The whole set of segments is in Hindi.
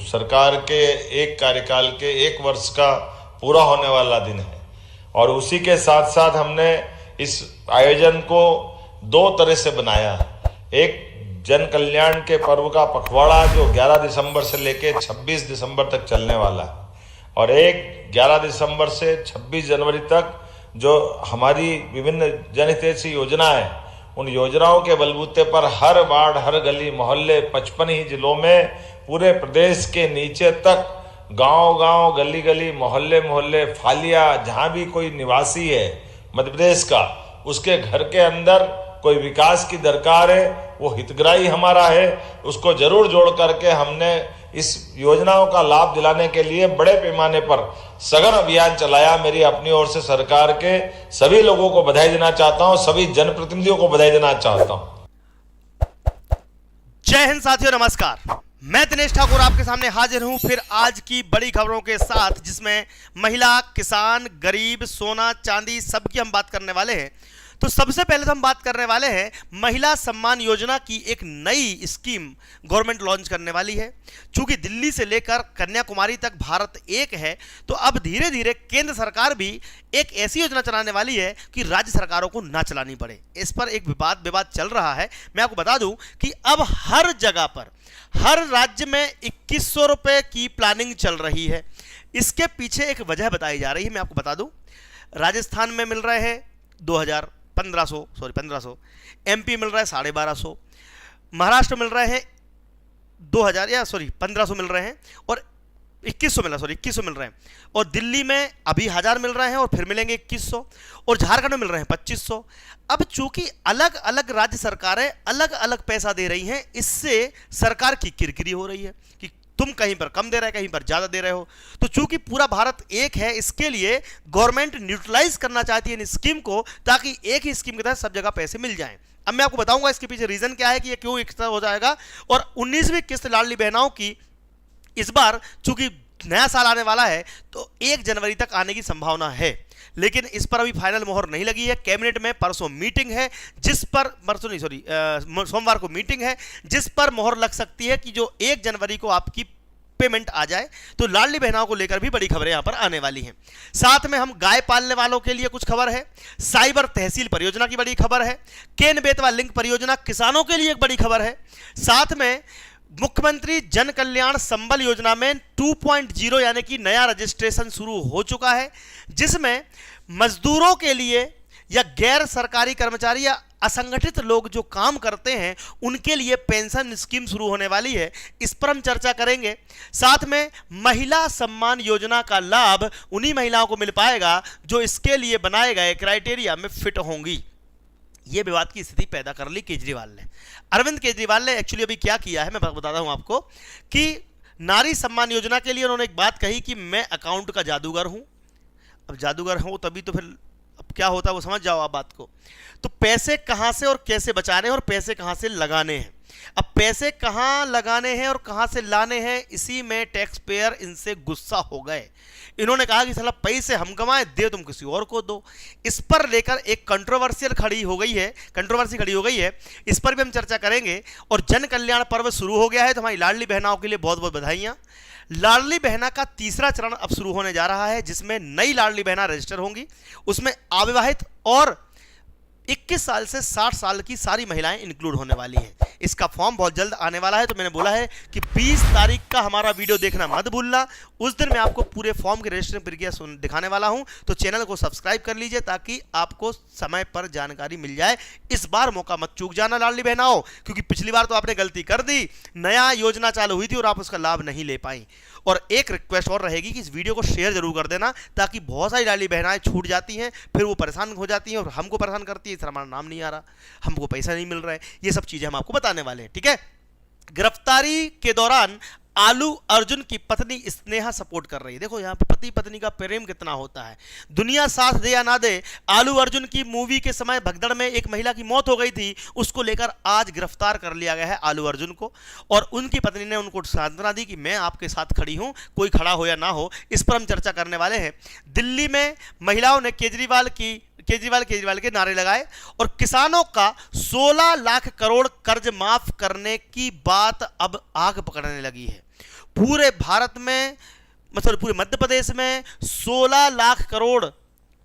सरकार के एक कार्यकाल के 1 वर्ष का पूरा होने वाला दिन है और उसी के साथ साथ हमने इस आयोजन को 2 तरह से बनाया। एक जन कल्याण के पर्व का पखवाड़ा जो 11 दिसंबर से लेके 26 दिसंबर तक चलने वाला है और एक 11 दिसंबर से 26 जनवरी तक जो हमारी विभिन्न जनहितैषी योजनाएं, उन योजनाओं के बलबूते पर हर वार्ड, हर गली मोहल्ले, 55 ही जिलों में पूरे प्रदेश के नीचे तक गांव-गांव, गली-गली, मोहल्ले-मोहल्ले, फालिया, जहां भी कोई निवासी है मध्य प्रदेश का, उसके घर के अंदर कोई विकास की दरकार है, वो हितग्राही हमारा है, उसको जरूर जोड़ करके हमने इस योजनाओं का लाभ दिलाने के लिए बड़े पैमाने पर सघन अभियान चलाया। मेरी अपनी ओर से सरकार के सभी लोगों को बधाई देना चाहता हूं, सभी जनप्रतिनिधियों को बधाई देना चाहता हूं। जय हिंद साथियों, नमस्कार। मैं दिनेश ठाकुर आपके सामने हाजिर हूं फिर आज की बड़ी खबरों के साथ, जिसमें महिला, किसान, गरीब, सोना, चांदी सबकी हम बात करने वाले हैं। तो सबसे पहले तो हम बात करने वाले हैं महिला सम्मान योजना की। एक नई स्कीम गवर्नमेंट लॉन्च करने वाली है। चूंकि दिल्ली से लेकर कन्याकुमारी तक भारत एक है, तो अब धीरे धीरे केंद्र सरकार भी एक ऐसी योजना चलाने वाली है कि राज्य सरकारों को ना चलानी पड़े। इस पर एक विवाद चल रहा है। मैं आपको बता दूं कि अब हर जगह पर, हर राज्य में 2100 रुपए की प्लानिंग चल रही है। इसके पीछे एक वजह बताई जा रही है, मैं आपको बता दूं। राजस्थान में मिल रहे हैं 1500, एमपी मिल रहा है 1250, महाराष्ट्र मिल रहे हैं 1500 मिल रहे हैं और 2100 मिल रहे हैं और दिल्ली में अभी 1000 मिल रहे हैं और फिर मिलेंगे 2100 और झारखंड में मिल रहे हैं 2500। अब चूंकि अलग अलग राज्य सरकारें अलग अलग पैसा दे रही हैं, इससे सरकार की किरकिरी हो रही है कि तुम कहीं पर कम दे रहे हो, कहीं पर ज्यादा दे रहे हो। तो चूंकि पूरा भारत एक है, इसके लिए गवर्नमेंट न्यूट्रलाइज करना चाहती है इन स्कीम को, ताकि एक ही स्कीम के तहत सब जगह पैसे मिल जाएं। अब मैं आपको बताऊंगा इसके पीछे रीजन क्या है कि ये क्यों एक तरह हो जाएगा। और 19वीं किस्त लाडली बहनाओं की इस बार चूंकि नया साल आने वाला है, तो 1 जनवरी तक आने की संभावना है, लेकिन इस पर अभी फाइनल मोहर नहीं लगी है। कैबिनेट में परसों मीटिंग है, जिस पर सोमवार को मीटिंग है, जिस पर मोहर लग सकती है कि जो 1 जनवरी को आपकी पेमेंट आ जाए। तो लाडली बहनाओं को लेकर भी बड़ी खबरें यहां पर आने वाली हैं। साथ में हम गाय पालने वालों के लिए कुछ खबर है, साइबर तहसील परियोजना की बड़ी खबर है, केन बेतवा लिंक परियोजना किसानों के लिए एक बड़ी खबर है। साथ में मुख्यमंत्री जन कल्याण संबल योजना में 2.0 यानी कि नया रजिस्ट्रेशन शुरू हो चुका है, जिसमें मजदूरों के लिए या गैर सरकारी कर्मचारी या असंगठित लोग जो काम करते हैं उनके लिए पेंशन स्कीम शुरू होने वाली है। इस पर हम चर्चा करेंगे। साथ में महिला सम्मान योजना का लाभ उन्हीं महिलाओं को मिल पाएगा जो इसके लिए बनाए गए क्राइटेरिया में फिट होंगी। यह विवाद की स्थिति पैदा कर ली केजरीवाल ने। अरविंद केजरीवाल ने एक्चुअली अभी क्या किया है, मैं बताता हूं आपको कि नारी सम्मान योजना के लिए उन्होंने एक बात कही कि मैं अकाउंट का जादूगर हूं। अब जादूगर हूं तभी तो फिर अब क्या होता है वो समझ जाओ आप बात को। तो पैसे कहां से और कैसे बचाने हैं और पैसे कहां से लगाने हैं। अब पैसे कहां लगाने हैं और कहां से लाने हैं, इसी में टैक्स पेयर इनसे गुस्सा हो गए। इन्होंने कहा कि साला पैसे हम कमाए, दे तुम किसी और को दो। इस पर लेकर एक कंट्रोवर्सी खड़ी हो गई है। इस पर भी हम चर्चा करेंगे। और जन कल्याण पर्व शुरू हो गया है, तो हमारी लाडली बहनाओं के लिए बहुत बहुत बधाइयां। लाडली बहना का तीसरा चरण अब शुरू होने जा रहा है, जिसमें नई लाडली बहना रजिस्टर होंगी। उसमें अविवाहित और 21 साल से 60 साल की सारी महिलाएं इंक्लूड होने वाली हैं। इसका फॉर्म बहुत जल्द आने वाला है, तो मैंने बोला है कि 20 तारीख का हमारा वीडियो देखना मत भूलना। उस दिन मैं आपको पूरे फॉर्म की रजिस्ट्रेशन प्रक्रिया दिखाने वाला हूं, तो चैनल को सब्सक्राइब कर लीजिए ताकि आपको समय पर जानकारी मिल जाए। इस बार मौका मत चूक जाना लाडली बहनाओं, क्योंकि पिछली बार तो आपने गलती कर दी, नया योजना चालू हुई थी और आप उसका लाभ नहीं ले पाई। और एक रिक्वेस्ट और रहेगी कि इस वीडियो को शेयर जरूर कर देना, ताकि बहुत सारी लाडली बहनाएं छूट जाती हैं, फिर वो परेशान हो जाती हैं और हमको परेशान करती है, इस हमारा नाम नहीं आ रहा, हमको पैसा नहीं मिल रहा है। ये सब चीजें हम आपको बताने वाले हैं, ठीक है। गिरफ्तारी के दौरान आलू अर्जुन की पत्नी स्नेहा सपोर्ट कर रही है। देखो यहाँ पे पति पत्नी का प्रेम कितना होता है। दुनिया साथ दे या ना दे, आलू अर्जुन की मूवी के समय भगदड़ में एक महिला की मौत हो गई थी, उसको लेकर आज गिरफ्तार कर लिया गया है आलू अर्जुन को। और उनकी पत्नी ने उनको सांत्वना दी कि मैं आपके साथ खड़ी हूं, कोई खड़ा हो या ना हो। इस पर हम चर्चा करने वाले हैं। दिल्ली में महिलाओं ने केजरीवाल के नारे लगाए और किसानों का 16 लाख करोड़ कर्ज माफ करने की बात अब आग पकड़ने लगी है। पूरे भारत में, मतलब पूरे मध्य प्रदेश में 16 लाख करोड़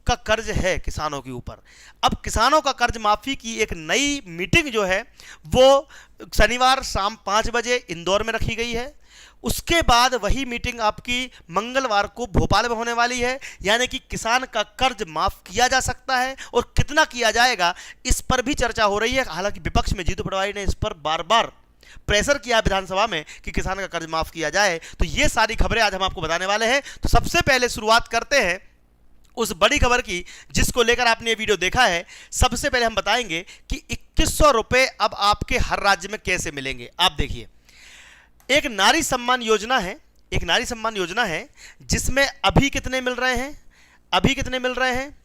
का कर्ज है किसानों के ऊपर। अब किसानों का कर्ज माफी की एक नई मीटिंग जो है वो शनिवार शाम 5 बजे इंदौर में रखी गई है। उसके बाद वही मीटिंग आपकी मंगलवार को भोपाल में होने वाली है। यानी कि किसान का कर्ज माफ किया जा सकता है और कितना किया जाएगा इस पर भी चर्चा हो रही है। हालांकि विपक्ष में जीतू पटवारी ने इस पर बार बार प्रेशर किया विधानसभा में कि किसान का कर्ज माफ किया जाए। तो ये सारी खबरें आज हम आपको बताने वाले हैं। तो सबसे पहले शुरुआत करते हैं उस बड़ी खबर की जिसको लेकर आपने ये वीडियो देखा है। सबसे पहले हम बताएंगे कि 2100 रुपए अब आपके हर राज्य में कैसे मिलेंगे। आप देखिए, एक नारी सम्मान योजना है, एक नारी सम्मान योजना है जिसमें अभी कितने मिल रहे हैं, अभी कितने मिल रहे हैं,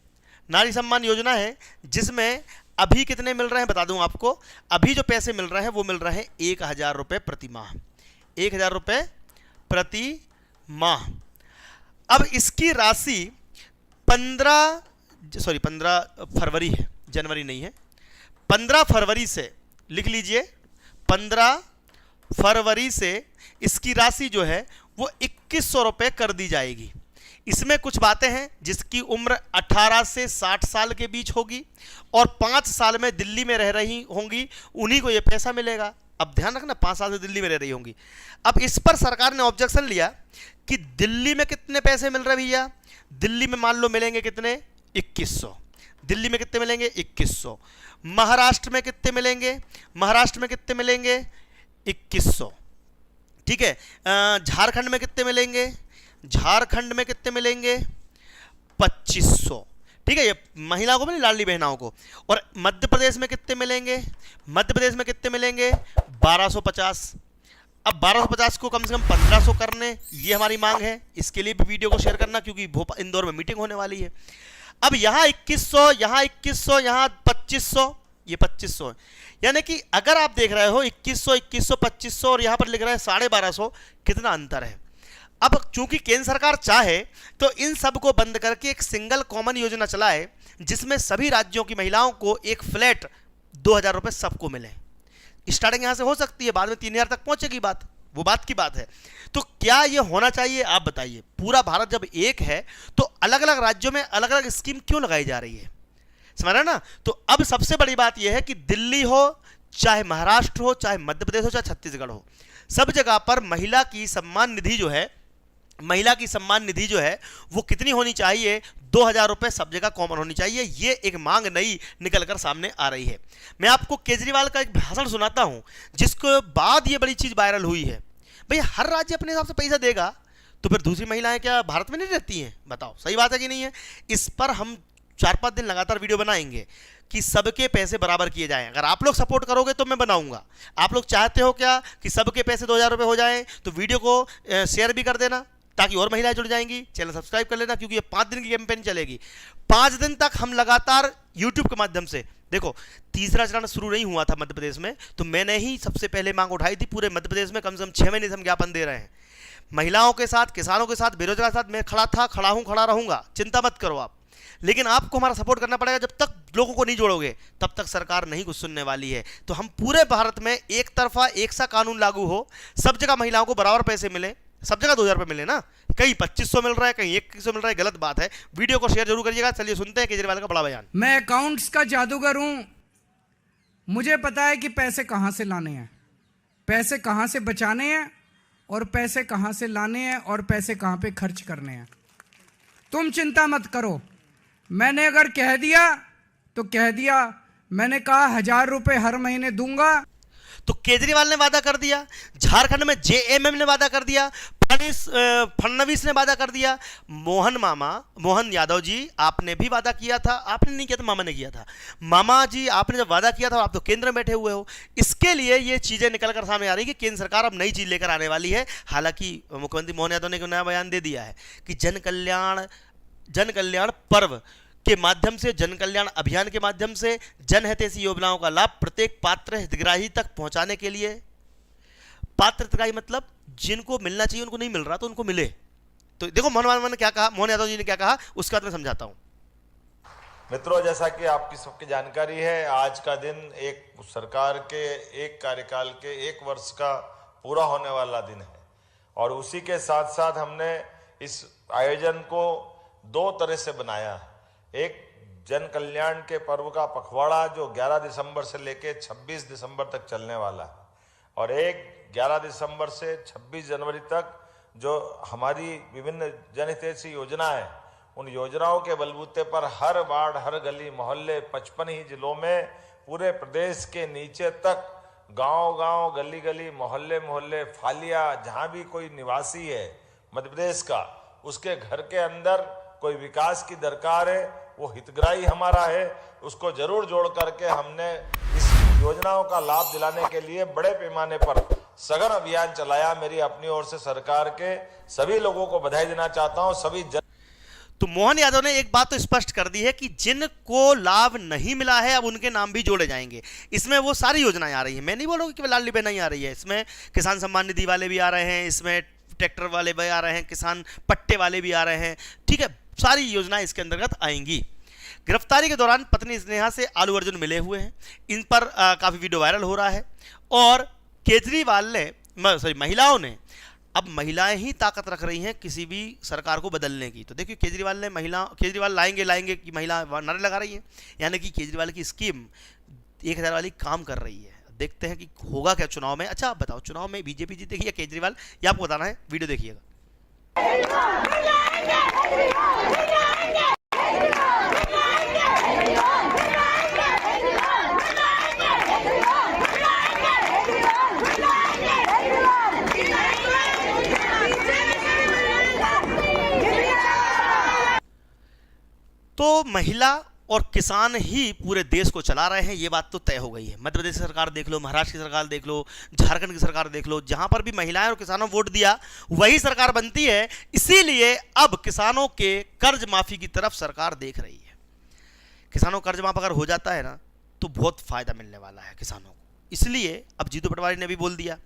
नारी सम्मान योजना है जिसमें अभी कितने मिल रहे हैं बता दूं आपको। अभी जो पैसे मिल रहे हैं वो मिल रहे हैं 1000 रुपये प्रति माह, 1000 रुपये प्रति माह। अब इसकी राशि 15 फरवरी है, जनवरी नहीं है, 15 फरवरी से लिख लीजिए, 15 फरवरी से इसकी राशि जो है वो 2100 रुपये कर दी जाएगी। इसमें कुछ बातें हैं जिसकी उम्र 18 से 60 साल के बीच होगी और 5 साल में दिल्ली में रह रही होंगी, उन्हीं को ये पैसा मिलेगा। अब ध्यान रखना, 5 साल से दिल्ली में रह रही होंगी। अब इस पर सरकार ने ऑब्जेक्शन लिया कि दिल्ली में कितने पैसे मिल रहे भैया, दिल्ली में मान लो मिलेंगे कितने, 2100। दिल्ली में कितने मिलेंगे, 2100। महाराष्ट्र में कितने मिलेंगे, महाराष्ट्र में कितने मिलेंगे, 2100। ठीक है। झारखंड में कितने मिलेंगे, झारखंड में कितने मिलेंगे, 2500। ठीक है, ये महिला को भी, लाडली बहनाओं को। और मध्य प्रदेश में कितने मिलेंगे, मध्य प्रदेश में कितने मिलेंगे, 1250। अब 1250 को कम से कम 1500 करने, ये हमारी मांग है। इसके लिए भी वीडियो को शेयर करना क्योंकि भोपाल इंदौर में मीटिंग होने वाली है। अब यहाँ 2100, यहाँ 2100, यहाँ 2500, ये 2500 है। यानी कि अगर आप देख रहे हो 2100, 2100, 2500 और यहाँ पर लिख रहे हैं 1250, कितना अंतर है। अब चूंकि केंद्र सरकार चाहे तो इन सब को बंद करके एक सिंगल कॉमन योजना चलाए जिसमें सभी राज्यों की महिलाओं को एक फ्लैट 2000 रुपये सबको मिले। स्टार्टिंग यहां से हो सकती है, बाद में 3000 तक पहुंचेगी बात, वो बात की बात है। तो क्या ये होना चाहिए, आप बताइए। पूरा भारत जब एक है तो अलग अलग राज्यों में अलग अलग स्कीम क्यों लगाई जा रही है, समझ रहे ना। तो अब सबसे बड़ी बात यह है कि दिल्ली हो, चाहे महाराष्ट्र हो, चाहे मध्य प्रदेश हो, चाहे छत्तीसगढ़ हो, सब जगह पर महिला की सम्मान निधि जो है, महिला की सम्मान निधि जो है वो कितनी होनी चाहिए, 2000 रुपये सब जगह कॉमन होनी चाहिए। ये एक मांग नई निकलकर सामने आ रही है। मैं आपको केजरीवाल का एक भाषण सुनाता हूं जिसके बाद ये बड़ी चीज वायरल हुई है। भाई हर राज्य अपने हिसाब से पैसा देगा तो फिर दूसरी महिलाएं क्या भारत में नहीं रहती हैं, बताओ सही बात है कि नहीं है। इस पर हम 4-5 दिन लगातार वीडियो बनाएंगे कि सबके पैसे बराबर किए जाएं। अगर आप लोग सपोर्ट करोगे तो मैं बनाऊंगा। आप लोग चाहते हो क्या कि सबके पैसे 2000 रुपये हो जाएं, तो वीडियो को शेयर भी कर देना ताकि और महिलाएं जुड़ जाएंगी। चैनल सब्सक्राइब कर लेना क्योंकि ये 5 दिन की कैंपेन चलेगी। 5 दिन तक हम लगातार यूट्यूब के माध्यम से, देखो तीसरा चरण शुरू नहीं हुआ था मध्य प्रदेश में, तो मैंने ही सबसे पहले मांग उठाई थी। पूरे मध्य प्रदेश में कम से कम 6 महीने से हम ज्ञापन दे रहे हैं। महिलाओं के साथ, किसानों के साथ, बेरोजगार के साथ मैं खड़ा था, खड़ा हूं, खड़ा रहूंगा, चिंता मत करो आप। लेकिन आपको हमारा सपोर्ट करना पड़ेगा। जब तक लोगों को नहीं जोड़ोगे तब तक सरकार नहीं कुछ सुनने वाली है। तो हम पूरे भारत में एक तरफा एक सा कानून लागू हो, सब जगह महिलाओं को बराबर पैसे मिले, सब जगह 2000 रुपये मिले ना। कहीं 2500 मिल रहा है, कहीं 2100 मिल रहा है, गलत बात है। वीडियो को शेयर जरूर करिएगा। चलिए सुनते हैं केजरीवाल का बड़ा बयान। मैं अकाउंट्स का जादूगर हूं, मुझे पता है कि पैसे कहां से लाने हैं, पैसे कहां से बचाने हैं और पैसे कहां से लाने हैं और पैसे कहां पे खर्च करने हैं। तुम चिंता मत करो, मैंने अगर कह दिया तो कह दिया। मैंने कहा 1000 रुपये हर महीने दूंगा। तो केजरीवाल ने वादा कर दिया, झारखंड में जेएमएम ने वादा कर दिया, फडणवीस ने वादा कर दिया, मोहन यादव जी आपने भी वादा किया था। आपने नहीं किया था, मामा ने किया था। मामा जी आपने जब वादा किया था, आप तो केंद्र में बैठे हुए हो। इसके लिए ये चीजें निकलकर सामने आ रही है कि केंद्र सरकार अब नई चीज लेकर आने वाली है। हालांकि मुख्यमंत्री मोहन यादव ने एक नया बयान दे दिया है कि जन कल्याण पर्व के माध्यम से, जन कल्याण अभियान के माध्यम से जनहितैषी योजनाओं का लाभ प्रत्येक पात्र हितग्राही तक पहुंचाने के लिए। पात्र हितग्राही मतलब जिनको मिलना चाहिए उनको नहीं मिल रहा तो उनको मिले। तो देखो मोहन ने क्या कहा, मोहन यादव जी ने क्या कहा, उसके बाद मैं समझाता हूं। मित्रों, जैसा कि आपकी सबकी जानकारी है, आज का दिन एक सरकार के एक कार्यकाल के 1 वर्ष का पूरा होने वाला दिन है। और उसी के साथ साथ हमने इस आयोजन को दो तरह से बनाया। एक जन कल्याण के पर्व का पखवाड़ा जो 11 दिसंबर से लेके 26 दिसंबर तक चलने वाला है, और एक 11 दिसंबर से 26 जनवरी तक जो हमारी विभिन्न जनहितैषी योजनाएं, उन योजनाओं के बलबूते पर हर वार्ड, हर गली मोहल्ले, 55 ही जिलों में पूरे प्रदेश के नीचे तक गांव-गांव, गली-गली, मोहल्ले-मोहल्ले, फालिया, जहां भी कोई निवासी है मध्य प्रदेश का, उसके घर के अंदर कोई विकास की दरकार है, वो हितग्राही हमारा है, उसको जरूर जोड़ करके हमने इस योजनाओं का लाभ दिलाने के लिए बड़े पैमाने पर सघन अभियान चलाया। मेरी अपनी ओर से सरकार के सभी लोगों को बधाई देना चाहता हूं। सभी तो मोहन यादव ने एक बात तो स्पष्ट कर दी है कि जिनको लाभ नहीं मिला है अब उनके नाम भी जोड़े जाएंगे। इसमें वो सारी योजनाएं आ रही हैं। मैं नहीं बोलूँगा कि लाडली बहन नहीं आ रही है, इसमें किसान सम्मान निधि वाले भी आ रहे हैं, इसमें ट्रैक्टर वाले भी आ रहे हैं, किसान पट्टे वाले भी आ रहे हैं, ठीक है, सारी योजनाएं इसके अंतर्गत आएंगी। गिरफ्तारी के दौरान पत्नी स्नेहा से आलू अर्जुन मिले हुए हैं, इन पर काफ़ी वीडियो वायरल हो रहा है, और केजरीवाल ने महिलाओं ने, अब महिलाएं ही ताकत रख रही हैं किसी भी सरकार को बदलने की। तो देखिए केजरीवाल लाएंगे कि महिला नारे लगा रही हैं, यानी कि केजरीवाल की स्कीम 1000 वाली काम कर रही है। देखते हैं कि होगा क्या चुनाव में। अच्छा आप बताओ, चुनाव में बीजेपी जीतेगी या केजरीवाल, ये आपको बताना है, वीडियो देखिएगा। तो महिला और किसान ही पूरे देश को चला रहे हैं, ये बात तो तय हो गई है। मध्य प्रदेश की सरकार देख लो, महाराष्ट्र की सरकार देख लो, झारखंड की सरकार देख लो, जहां पर भी महिलाएं और किसानों ने वोट दिया वही सरकार बनती है। इसीलिए अब किसानों के कर्ज माफी की तरफ सरकार देख रही है। किसानों कर्ज माफ अगर हो जाता है ना तो बहुत फायदा मिलने वाला है किसानों को, इसलिए अब जीतू पटवारी ने भी बोल दिया।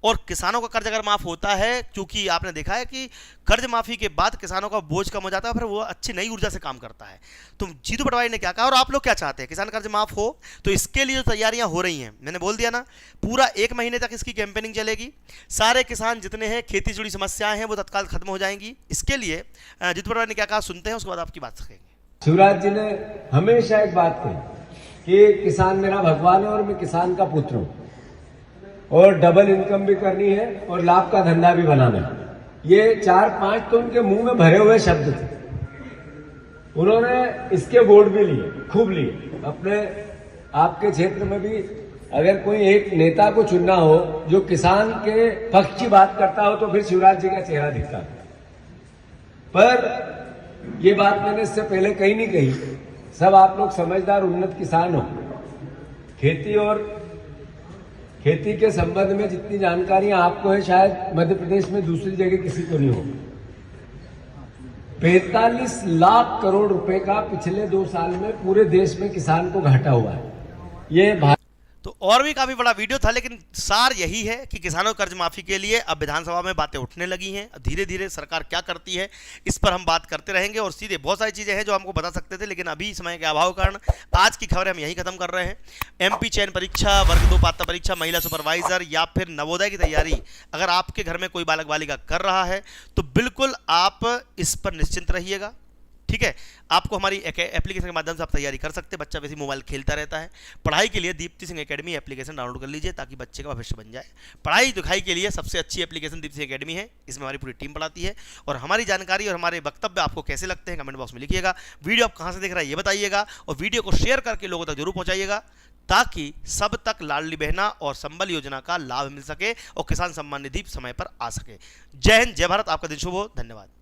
और किसानों का कर्ज अगर माफ होता है, क्योंकि आपने देखा है कि कर्ज माफी के बाद किसानों का बोझ कम हो जाता है, फिर वो अच्छी नई ऊर्जा से काम करता है। तो जीतू पटवारी ने क्या कहा और आप लोग क्या चाहते हैं, किसान कर्ज माफ हो, तो इसके लिए जो तैयारियां हो रही हैं, मैंने बोल दिया ना, पूरा 1 महीने तक इसकी कैंपेनिंग चलेगी। सारे किसान जितने हैं, खेती से जुड़ी समस्याएं हैं, वो तत्काल खत्म हो जाएंगी। इसके लिए जीतू पटवारी ने क्या कहा सुनते हैं, उसके बाद आपकी बात कहेंगे। शिवराज जी ने हमेशा एक बात कही कि किसान मेरा भगवान है और मैं किसान का पुत्र हूं, और डबल इनकम भी करनी है और लाभ का धंधा भी बनाना है। ये 4-5 तो उनके मुंह में भरे हुए शब्द थे। उन्होंने इसके वोट भी लिए, खूब लिए। अपने आपके क्षेत्र में भी अगर कोई एक नेता को चुनना हो जो किसान के पक्ष की बात करता हो तो फिर शिवराज जी का चेहरा दिखता है। पर ये बात मैंने इससे पहले कहीं नहीं कही। सब आप लोग समझदार उन्नत किसान हो। खेती के संबंध में जितनी जानकारियां आपको है शायद मध्य प्रदेश में दूसरी जगह किसी को नहीं हो। 45 लाख करोड़ रुपए का पिछले 2 साल में पूरे देश में किसान को घाटा हुआ है। ये तो और भी काफी बड़ा वीडियो था, लेकिन सार यही है कि किसानों कर्ज माफी के लिए अब विधानसभा में बातें उठने लगी हैं। धीरे धीरे सरकार क्या करती है इस पर हम बात करते रहेंगे, और सीधे बहुत सारी चीजें हैं जो हमको बता सकते थे, लेकिन अभी समय के अभाव के कारण आज की खबरें हम यही खत्म कर रहे हैं। एमपी चयन परीक्षा, वर्ग 2 पात्रता परीक्षा, महिला सुपरवाइजर या फिर नवोदय की तैयारी अगर आपके घर में कोई बालक बालिका कर रहा है तो बिल्कुल आप इस पर निश्चिंत रहिएगा, ठीक है। आपको हमारी एप्लीकेशन के माध्यम से आप तैयारी कर सकते हैं। बच्चा वैसे मोबाइल खेलता रहता है। पढ़ाई के लिए Deepti Singh academy application download कर लीजिए ताकि बच्चे का भविष्य बन जाए। पढ़ाई लिखाई के लिए सबसे अच्छी एप्लीकेशन दीप्ति सिंह एकेडमी है। इसमें हमारी पूरी टीम पढ़ाती है। और हमारी जानकारी और हमारे वक्तव्य आपको कैसे लगते हैं कमेंट बॉक्स में लिखिएगा। वीडियो आप कहाँ से देख रहे हैं ये बताइएगा, और वीडियो को शेयर करके लोगों तक जरूर पहुँचाइएगा ताकि सब तक लाडली बहना और संबल योजना का लाभ मिल सके और किसान सम्मान निधि समय पर आ सके। जय हिंद, जय भारत, आपका दिन शुभ हो। धन्यवाद।